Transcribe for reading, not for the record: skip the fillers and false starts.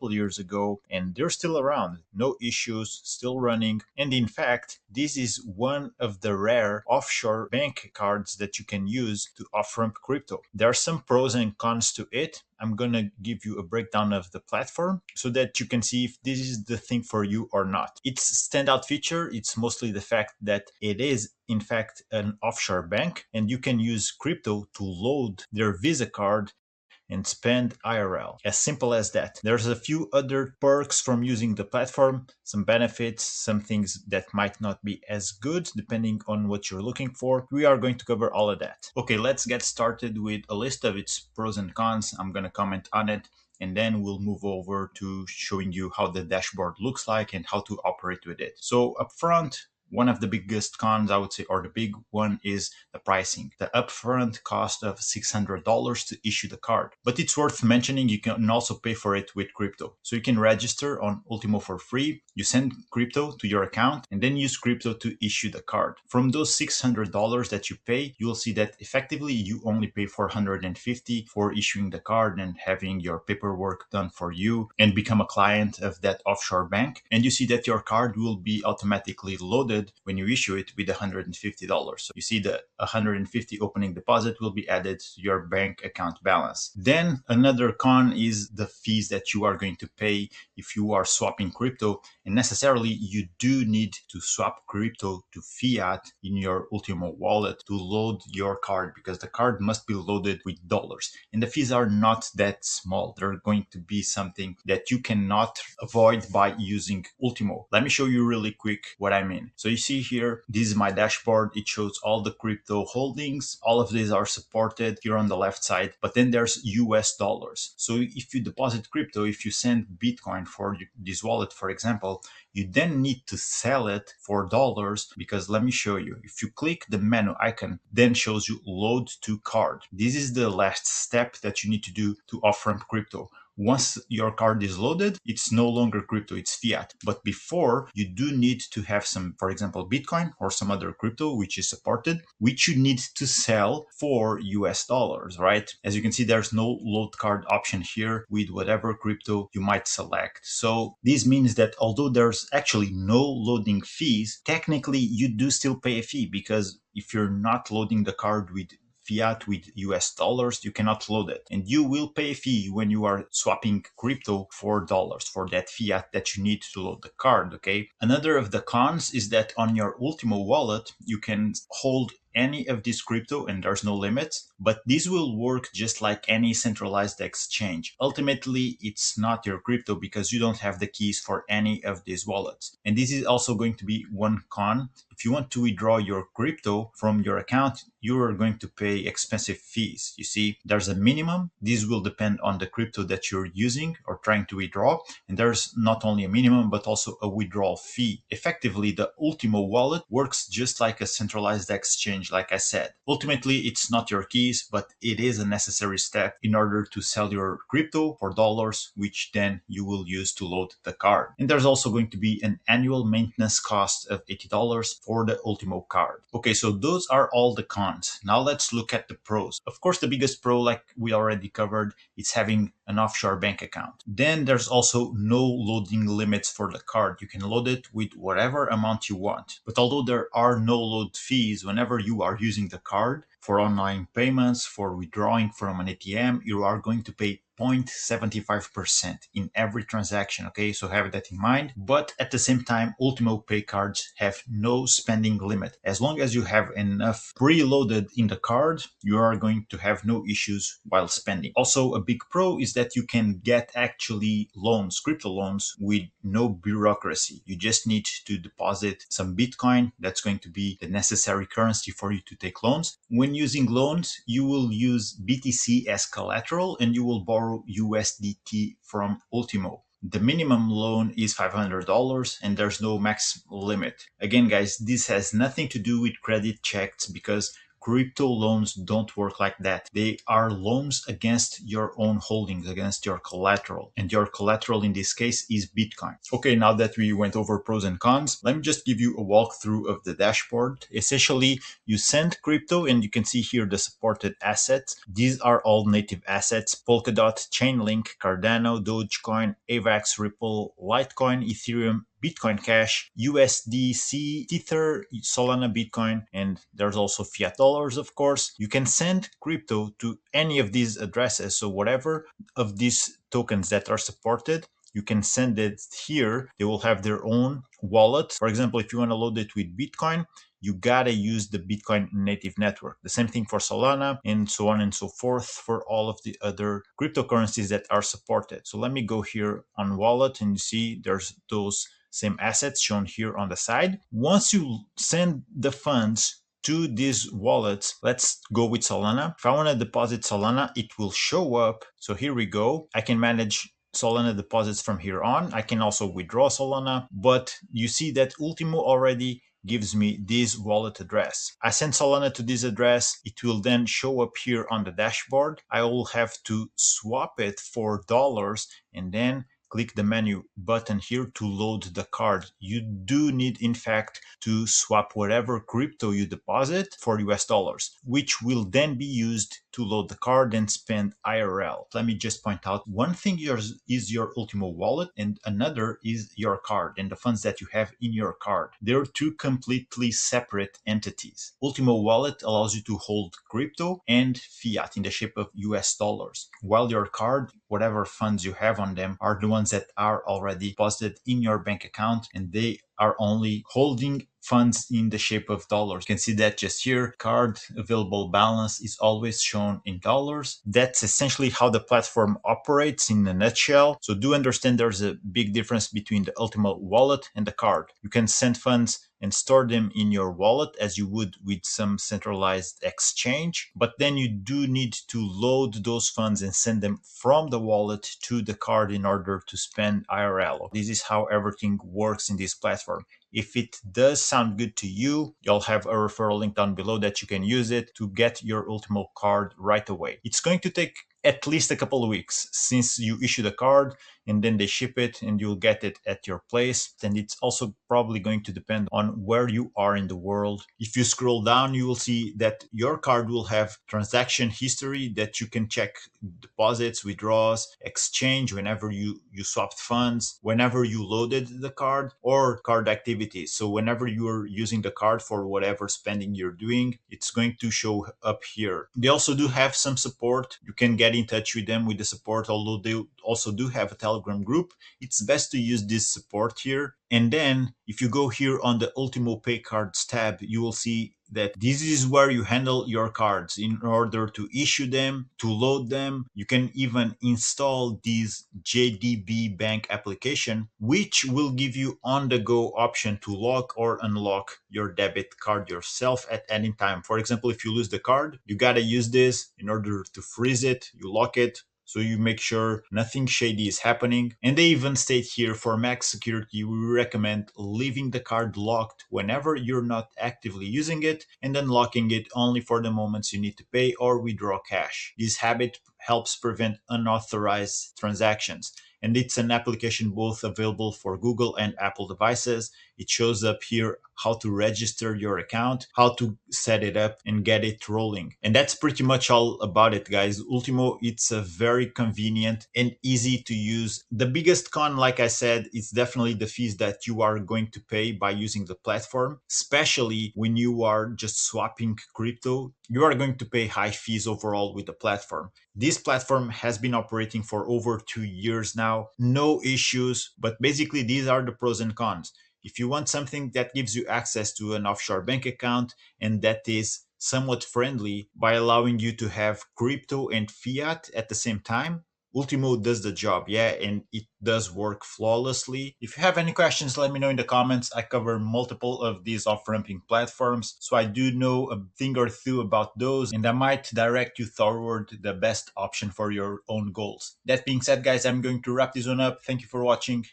years ago, and they're still around. No issues, still running. And in fact, this is one of the rare offshore bank cards that you can use to off-ramp crypto. There are some pros and cons to it. I'm going to give you a breakdown of the platform so that you can see if this is the thing for you or not. Its standout feature, it's mostly the fact that it is in fact an offshore bank, and you can use crypto to load their Visa card and spend IRL. As simple as that. There's a few other perks from using the platform, some benefits, some things that might not be as good depending on what you're looking for. We are going to cover all of that. Okay, let's get started with a list of its pros and cons. I'm going to comment on it, and then we'll move over to showing you how the dashboard looks like and how to operate with it. So up front, one of the biggest cons, I would say, or the big one, is the pricing. The upfront cost of $600 to issue the card. But it's worth mentioning you can also pay for it with crypto. So you can register on Ultimo for free. You send crypto to your account and then use crypto to issue the card. From those $600 that you pay, you will see that effectively you only pay $450 for issuing the card and having your paperwork done for you and become a client of that offshore bank. And you see that your card will be automatically loaded when you issue it with $150. So you see the $150 opening deposit will be added to your bank account balance. Then another con is the fees that you are going to pay if you are swapping crypto. And necessarily you do need to swap crypto to fiat in your Ultimo wallet to load your card, because the card must be loaded with dollars. And the fees are not that small. They're going to be something that you cannot avoid by using Ultimo. Let me show you really quick what I mean. So you see here, this is my dashboard. It shows all the crypto holdings. All of these are supported here on the left side, but then there's US dollars. So if you deposit crypto, if you send Bitcoin for this wallet, for example, you then need to sell it for dollars, because let me show you. If you click the menu icon, then shows you load to card. This is the last step that you need to do to off-ramp crypto. Once your card is loaded, it's no longer crypto, it's fiat. But before, you do need to have some, for example, Bitcoin or some other crypto which is supported, which you need to sell for US dollars, right? As you can see, there's no load card option here with whatever crypto you might select. So this means that although there's actually no loading fees, technically you do still pay a fee, because if you're not loading the card with fiat with US dollars, you cannot load it. And you will pay a fee when you are swapping crypto for dollars, for that fiat that you need to load the card, okay? Another of the cons is that on your Ultimo wallet, you can hold any of this crypto and there's no limits, but this will work just like any centralized exchange. Ultimately, it's not your crypto because you don't have the keys for any of these wallets. And this is also going to be one con. If you want to withdraw your crypto from your account, you are going to pay expensive fees. You see, there's a minimum. This will depend on the crypto that you're using or trying to withdraw. And there's not only a minimum, but also a withdrawal fee. Effectively, the Ultimo wallet works just like a centralized exchange, like I said. Ultimately, it's not your keys, but it is a necessary step in order to sell your crypto for dollars, which then you will use to load the card. And there's also going to be an annual maintenance cost of $80 for the Ultimo card. Okay, so those are all the cons. Now let's look at the pros. Of course, the biggest pro, like we already covered, is having an offshore bank account. Then there's also no loading limits for the card. You can load it with whatever amount you want. But although there are no load fees whenever you are using the card for online payments, for withdrawing from an ATM, you are going to pay 0.75% in every transaction, okay? So have that in mind. But at the same time, UltimoPay cards have no spending limit. As long as you have enough preloaded in the card, you are going to have no issues while spending. Also, a big pro is that you can get actually loans, crypto loans, with no bureaucracy. You just need to deposit some Bitcoin. That's going to be the necessary currency for you to take loans. When using loans, you will use BTC as collateral and you will borrow USDT from Ultimo. The minimum loan is $500 and there's no max limit. Again, guys, this has nothing to do with credit checks because crypto loans don't work like that. They are loans against your own holdings, against your collateral. And your collateral in this case is Bitcoin. Okay, now that we went over pros and cons, let me just give you a walkthrough of the dashboard. Essentially, you send crypto and you can see here the supported assets. These are all native assets: Polkadot, Chainlink, Cardano, Dogecoin, AVAX, Ripple, Litecoin, Ethereum, Bitcoin Cash, USDC, Tether, Solana, Bitcoin, and there's also fiat dollars, of course. You can send crypto to any of these addresses. So whatever of these tokens that are supported, you can send it here. They will have their own wallet. For example, if you want to load it with Bitcoin, you gotta use the Bitcoin native network. The same thing for Solana and so on and so forth for all of the other cryptocurrencies that are supported. So let me go here on wallet and you see there's those same assets shown here on the side. Once you send the funds to these wallets, let's go with Solana. If I want to deposit Solana, it will show up. So here we go. I can manage Solana deposits from here on. I can also withdraw Solana, but you see that Ultimo already gives me this wallet address. I send Solana to this address. It will then show up here on the dashboard. I will have to swap it for dollars and then click the menu button here to load the card. You do need, in fact, to swap whatever crypto you deposit for US dollars, which will then be used to load the card and spend IRL. Let me just point out, one thing is your Ultimo wallet and another is your card and the funds that you have in your card. They're two completely separate entities. Ultimo wallet allows you to hold crypto and fiat in the shape of US dollars, while your card, whatever funds you have on them, are the ones that are already deposited in your bank account and they are only holding funds in the shape of dollars. You can see that just here. Card available balance is always shown in dollars. That's essentially how the platform operates in a nutshell. So do understand there's a big difference between the Ultimo wallet and the card. You can send funds and store them in your wallet as you would with some centralized exchange. But then you do need to load those funds and send them from the wallet to the card in order to spend IRL. This is how everything works in this platform. If it does sound good to you, you'll have a referral link down below that you can use it to get your Ultimo card right away. It's going to take at least a couple of weeks since you issue the card and then they ship it and you'll get it at your place. And it's also probably going to depend on where you are in the world. If you scroll down, you will see that your card will have transaction history that you can check deposits, withdrawals, exchange whenever you swapped funds, whenever you loaded the card, or card activities. So whenever you are using the card for whatever spending you're doing, it's going to show up here. They also do have some support. You can get in touch with them with the support, although they also do have a Telegram group. It's best to use this support here. And then if you go here on the UltimoPay Cards tab, you will see that this is where you handle your cards in order to issue them, to load them. You can even install this JDB Bank application, which will give you on-the-go option to lock or unlock your debit card yourself at any time. For example, if you lose the card, you gotta use this in order to freeze it. You lock it, so you make sure nothing shady is happening. And they even state here, for max security, we recommend leaving the card locked whenever you're not actively using it and unlocking it only for the moments you need to pay or withdraw cash. This habit helps prevent unauthorized transactions. And it's an application both available for Google and Apple devices. It shows up here how to register your account, how to set it up and get it rolling. And that's pretty much all about it, guys. Ultimo, it's a very convenient and easy to use. The biggest con, like I said, is definitely the fees that you are going to pay by using the platform, especially when you are just swapping crypto. You are going to pay high fees overall with the platform. This platform has been operating for over 2 years now, no issues, but basically these are the pros and cons. If you want something that gives you access to an offshore bank account and that is somewhat friendly by allowing you to have crypto and fiat at the same time, Ultimo does the job, yeah, and it does work flawlessly. If you have any questions, let me know in the comments. I cover multiple of these off-ramping platforms, so I do know a thing or two about those, and I might direct you toward the best option for your own goals. That being said, guys, I'm going to wrap this one up. Thank you for watching.